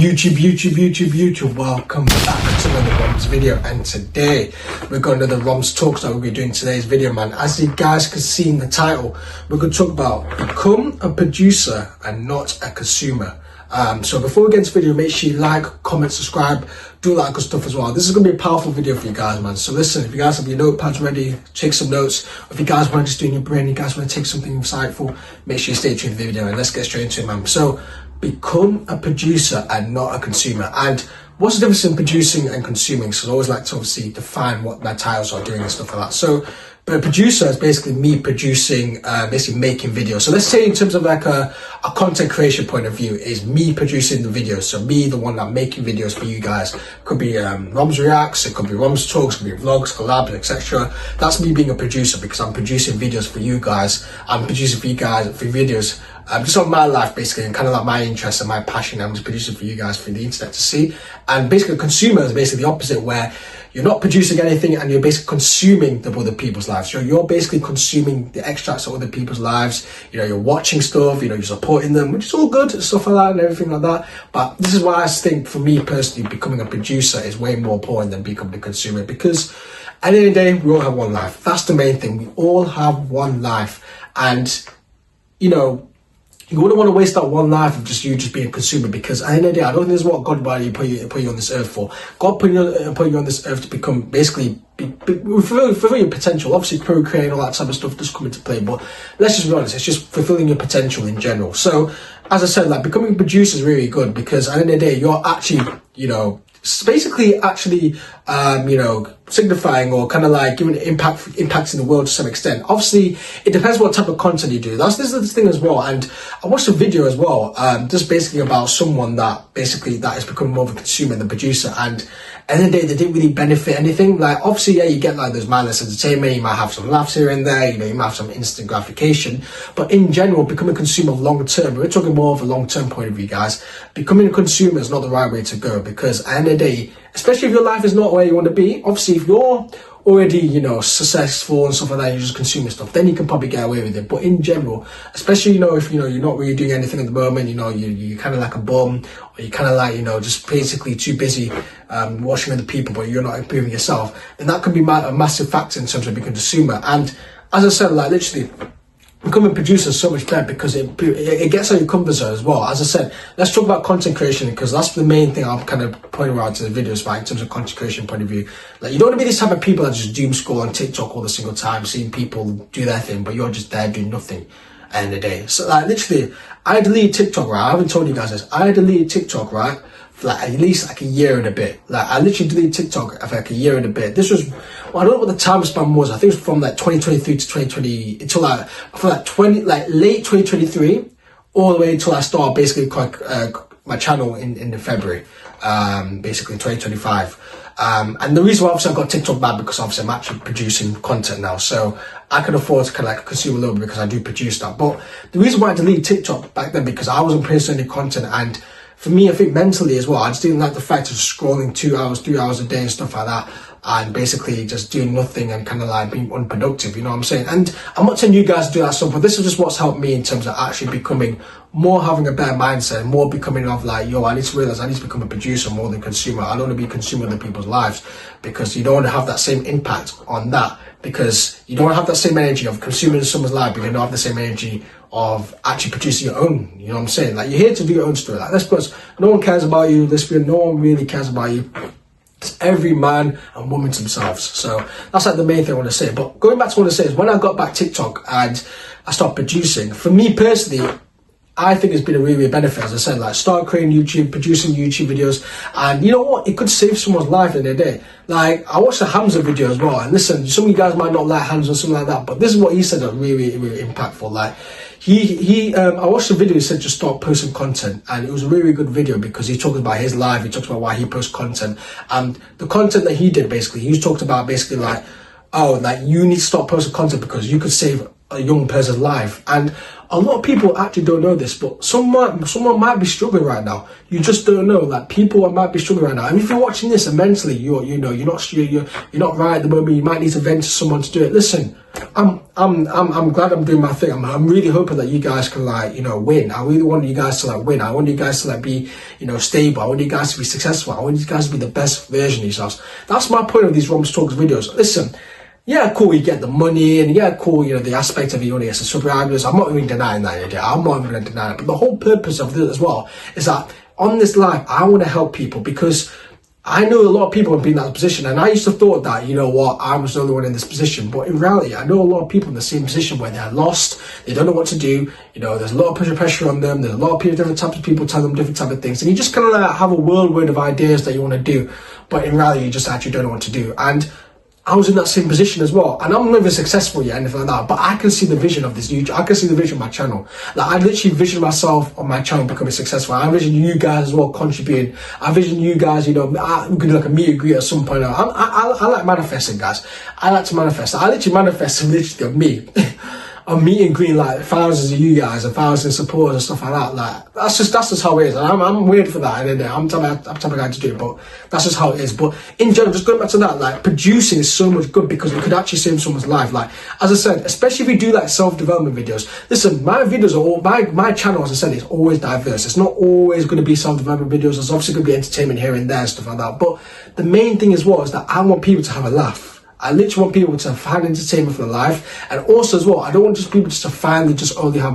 YouTube, welcome back to another Romz video, and today we're going to the Romz talks that we'll be doing today's video, man. As you guys can see in the title, we're going to talk about become a producer and not a consumer. So before we get into the video, make sure you like, comment, subscribe, do all that good stuff as well. This is going to be a powerful video for you guys, man. So listen, if you guys have your notepads ready, take some notes. If you guys want to just do in your brain, you guys want to take something insightful, make sure you stay tuned to the video and let's get straight into it, man. So become a producer and not a consumer. And what's the difference in producing and consuming? So I always like to obviously define what my titles are doing and stuff like that. So, but a producer is basically me producing, basically making videos. So let's say in terms of like a content creation point of view, is me producing the videos. So me, the one that making videos for you guys. Could be Romz Reacts, it could be Romz Talks, it could be vlogs, collabs, etc. That's me being a producer because I'm producing videos for you guys. I'm producing for you guys for videos. Just on my life basically, and kind of like my interest and my passion. I'm just producing for you guys for the internet to see. And basically consumer is basically the opposite, where you're not producing anything and you're basically consuming the other people's lives. So you're basically consuming the extracts of other people's lives. You know, you're watching stuff, you know, you're supporting them, which is all good, stuff like that and everything like that. But this is why I think for me personally, becoming a producer is way more important than becoming a consumer, because at the end of the day, we all have one life. That's the main thing. We all have one life. And, you know, you wouldn't want to waste that one life of just you just being a consumer, because at the end of the day, I don't think this is what God put you on this earth for. God put you on this earth to become basically fulfill your potential. Obviously, procreate and all that type of stuff does come into play, but let's just be honest, it's just fulfilling your potential in general. So, as I said, like becoming a producer is really good, because at the end of the day, you're actually, you know, basically actually you know, signifying or kind of like giving impact in the world to some extent. Obviously it depends what type of content you do. This is the thing as well. And I watched a video as well, just basically about someone that is becoming more of a consumer than producer, and at the end of the day they didn't really benefit anything. Like obviously, yeah, you get like those mindless entertainment, you might have some laughs here and there, you know, you might have some instant gratification, but in general, becoming a consumer long term, we're talking more of a long term point of view, guys. Becoming a consumer is not the right way to go, because at the end of the day, especially if your life is not where you want to be, obviously if you're already, you know, successful and stuff like that, you're just consuming stuff, then you can probably get away with it. But in general, especially, you know, if, you know, you're not really doing anything at the moment, you know, you're kind of like a bum, or you're kind of like, you know, just basically too busy watching other people, but you're not improving yourself, then that could be a massive factor in terms of becoming a consumer. And as I said, like literally, becoming a producer is so much better because it gets out your comfort zone as well. As I said, let's talk about content creation, because that's the main thing I'm kind of pointing around to the videos about in terms of content creation point of view. Like, you don't want to be this type of people that just doom scroll on TikTok all the single time, seeing people do their thing, but you're just there doing nothing at the end of the day. So like literally, I deleted TikTok, right? I haven't told you guys this. I deleted TikTok, right? For like at least like a year and a bit. Like I literally deleted TikTok for like a year and a bit. This was, well, I don't know what the time span was. I think it was from like 2023 to 2020 until like from like late 2023 all the way until I started basically my channel in February, basically 2025. And the reason why obviously I got TikTok back, because obviously I'm actually producing content now, so I can afford to kind of like consume a little bit because I do produce that. But the reason why I deleted TikTok back then, because I wasn't producing any content, and for me, I think mentally as well, I just didn't like the fact of scrolling 2 hours, 3 hours a day and stuff like that, and basically just doing nothing and kind of like being unproductive, you know what I'm saying? And I'm not telling you guys to do that stuff, but this is just what's helped me in terms of actually becoming more, having a better mindset, more becoming of like, yo, I need to realize I need to become a producer more than consumer. I don't want to be a consumer of other people's lives, because you don't want to have that same impact on that, because you don't want to have that same energy of consuming someone's life, but you don't have the same energy of actually producing your own, you know what I'm saying? Like, you're here to do your own story. Like, let's plus, no one cares about you, no one really cares about you. It's every man and woman to themselves. So that's like the main thing I want to say. But going back to what I want to say is, when I got back TikTok and I started producing, for me personally, I think it's been a really benefit. As I said, like start creating YouTube, producing YouTube videos, and you know what? It could save someone's life in a day. Like, I watched the Hamza video as well, and listen, some of you guys might not like Hamza or something like that, but this is what he said that really impactful. Like, I watched the video, he said just start posting content, and it was a really good video because he talked about his life, he talked about why he posts content, and the content that he did basically, he talked about basically like, oh, like you need to start posting content because you could save a young person's life. And a lot of people actually don't know this, but someone might be struggling right now. You just don't know. Like, people might be struggling right now. And if you're watching this and mentally you're not right at the moment, you might need to vent to someone to do it. Listen, I'm glad I'm doing my thing. I'm really hoping that you guys can, like, win. I really want you guys to, like, win. I want you guys to, like, be, stable. I want you guys to be successful. I want you guys to be the best version of yourselves. That's my point of these Romz Talks videos. Listen, yeah, cool, you get the money, and yeah, cool, the aspect of it, it's a subscribers. I'm not even denying that idea. I'm not even going to deny it. But the whole purpose of this as well is that on this live, I want to help people, because I know a lot of people have been in that position, and I used to thought that, I was the only one in this position. But in reality, I know a lot of people in the same position where they're lost, they don't know what to do, there's a lot of pressure on them, there's a lot of people, different types of people telling them different type of things, and you just kind of like have a whirlwind of ideas that you want to do, but in reality, you just actually don't know what to do. And I was in that same position as well, and I'm never successful yet, anything like that, but I can see the vision of this YouTube. I can see the vision of my channel. Like, I literally vision myself on my channel becoming successful. I vision you guys as well contributing. I vision you guys, we could do like a meet and greet at some point. I like manifesting, guys. I like to manifest. I literally manifest literally of me. I'm meet and greeting like thousands of you guys and thousands of supporters and stuff like that. Like, that's just how it is. And I'm weird for that. And I'm the type of guy to do it, but that's just how it is. But in general, just going back to that, like, producing is so much good because it could actually save someone's life. Like, as I said, especially if you do like self-development videos. Listen, my videos are all, my channel, as I said, is always diverse. It's not always going to be self-development videos. There's obviously going to be entertainment here and there and stuff like that. But the main thing is is that I want people to have a laugh. I literally want people to find entertainment for their life, and also as well, I don't want just people just to finally just only have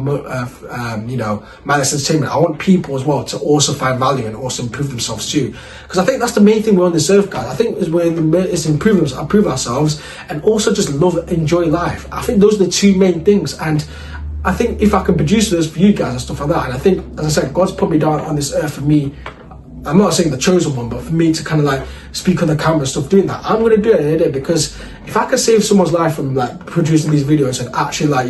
mindless entertainment. I want people as well to also find value and also improve themselves too, because I think that's the main thing we're on this earth, guys. I think it's improve ourselves, and also just enjoy life. I think those are the two main things, and I think if I can produce those for you guys and stuff like that, and I think, as I said, God's put me down on this earth for me. I'm not saying the chosen one, but for me to kind of like speak on the camera and stuff, doing that, I'm going to do it, because if I can save someone's life from like producing these videos and actually like,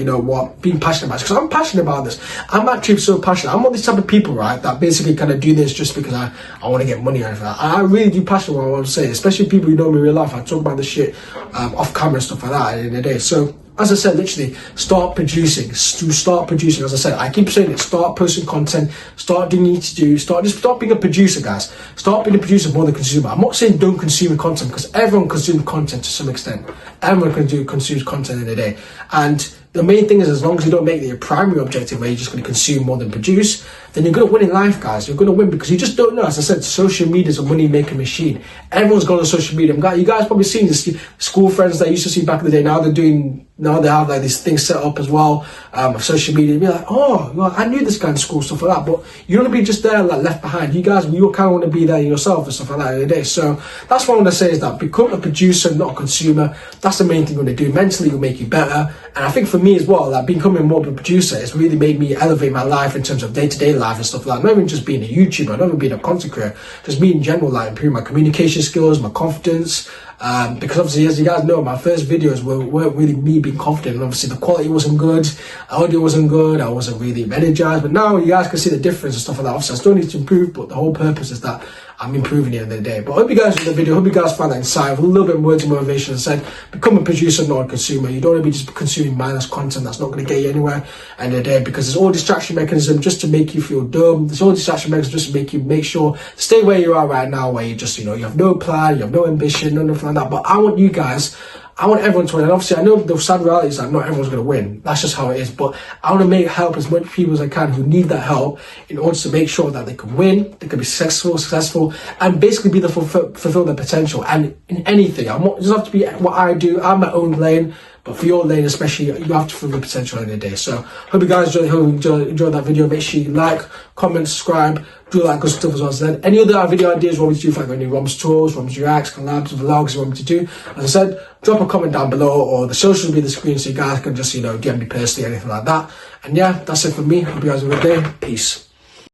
being passionate about it, because I'm passionate about this. I'm actually so passionate. I'm one of these type of people, right, that basically kind of do this just because I want to get money or anything. I really do passionate about what I'm saying, especially people who know me in real life. I talk about this shit off camera and stuff like that at the end of the day. So, as I said, literally, start producing. Start producing. As I said, I keep saying it. Start posting content. Start doing what you need to do. Start being a producer, guys. Start being a producer more than a consumer. I'm not saying don't consume content, because everyone consumes content to some extent. Everyone consumes content in a day. And the main thing is, as long as you don't make it your primary objective where you're just going to consume more than produce, then you're going to win in life, guys. You're going to win because you just don't know. As I said, social media is a money-making machine. Everyone's gone on social media. You guys probably seen this. School friends that I used to see back in the day, now they have like these things set up as well, of social media. You'd be like, oh, well, I knew this guy in school, stuff like that. But you don't want to be just there, like, left behind. You guys, you kind of want to be there yourself and stuff like that in the day. So that's what I want to say, is that become a producer, not a consumer. That's the main thing you want to do. Mentally, it'll make you better. And I think for me as well, like, becoming more of a producer, it's really made me elevate my life in terms of day-to-day life and stuff like that. Not even just being a YouTuber, not even being a content creator, just me in general, like, improving my communication skills, my confidence. Because obviously, as you guys know, my first videos weren't really me being confident, and obviously the quality wasn't good, audio wasn't good, I wasn't really energized. But now you guys can see the difference and stuff like that. Obviously, I still need to improve, but the whole purpose is that I'm improving at the end of the day. But I hope you guys enjoyed the video. I hope you guys found that insightful. A little bit of words of motivation. As I said, become a producer, not a consumer. You don't want to be just consuming mindless content that's not going to get you anywhere at the end of the day, because it's all distraction mechanism just to make you feel dumb. It's all distraction mechanism just to make sure stay where you are right now, where you just, you have no plan, you have no ambition, nothing like that. But I want you guys, I want everyone to win. And obviously, I know the sad reality is that not everyone's going to win. That's just how it is. But I want to help as much people as I can who need that help in order to make sure that they can win, they can be successful, and basically be fulfill their potential. And in anything, it doesn't have to be what I do. I'm my own lane. But for your lane especially, you have to fulfill the potential in the day. So hope you guys enjoyed that video. Make sure you like, comment, subscribe, do all that good stuff as well. So then any other video ideas you want me to do, like any Romz tours, Romz reacts, collabs, vlogs you want me to do, as I said, drop a comment down below, or the socials will be on the screen so you guys can just, get me personally, anything like that. And yeah, that's it for me. Hope you guys have a good day. Peace.